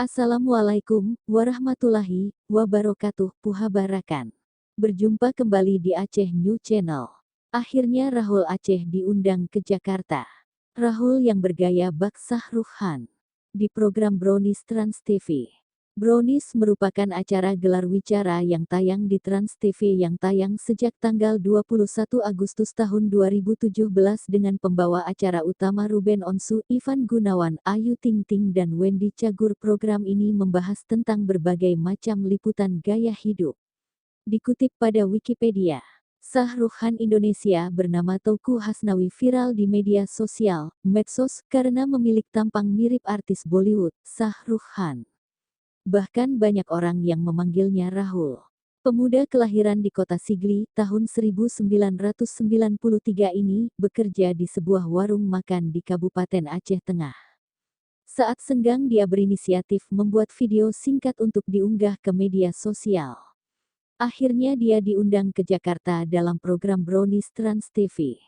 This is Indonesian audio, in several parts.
Assalamualaikum warahmatullahi wabarakatuh. Puhabarakan. Berjumpa kembali di Aceh New Channel. Akhirnya Rahul Aceh diundang ke Jakarta. Rahul yang bergaya bak Shahrukh di program Brownies Trans TV. Brownies merupakan acara gelar wicara yang tayang di Trans TV yang tayang sejak tanggal 21 Agustus tahun 2017 dengan pembawa acara utama Ruben Onsu, Ivan Gunawan, Ayu Ting Ting dan Wendy Cagur. Program ini membahas tentang berbagai macam liputan gaya hidup. Dikutip pada Wikipedia, Shahrukh Indonesia bernama Teuku Hasnawi viral di media sosial, medsos, karena memiliki tampang mirip artis Bollywood, Shahrukh Khan. Bahkan banyak orang yang memanggilnya Rahul. Pemuda kelahiran di kota Sigli, tahun 1993 ini, bekerja di sebuah warung makan di Kabupaten Aceh Tengah. Saat senggang dia berinisiatif membuat video singkat untuk diunggah ke media sosial. Akhirnya dia diundang ke Jakarta dalam program Brownies Trans TV.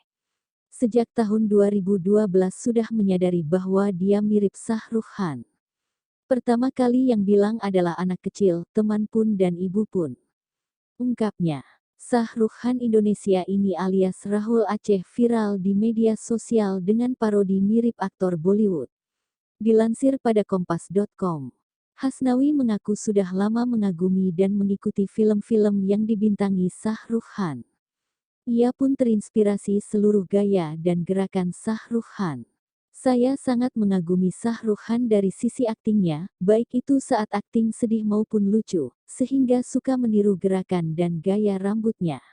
Sejak tahun 2012 sudah menyadari bahwa dia mirip Shahrukh Khan. Pertama kali yang bilang adalah anak kecil, teman pun dan ibu pun. Ungkapnya, Shahrukh Khan Indonesia ini alias Rahul Aceh viral di media sosial dengan parodi mirip aktor Bollywood. Dilansir pada kompas.com, Hasnawi mengaku sudah lama mengagumi dan mengikuti film-film yang dibintangi Shahrukh Khan. Ia pun terinspirasi seluruh gaya dan gerakan Shahrukh Khan. Saya sangat mengagumi Shahrukh Khan dari sisi aktingnya, baik itu saat akting sedih maupun lucu, sehingga suka meniru gerakan dan gaya rambutnya.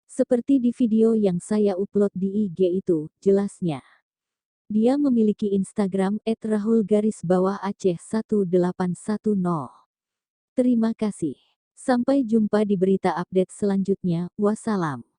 Seperti di video yang saya upload di IG itu, jelasnya. Dia memiliki Instagram @rahul_aceh1810. Terima kasih. Sampai jumpa di berita update selanjutnya. Wassalam.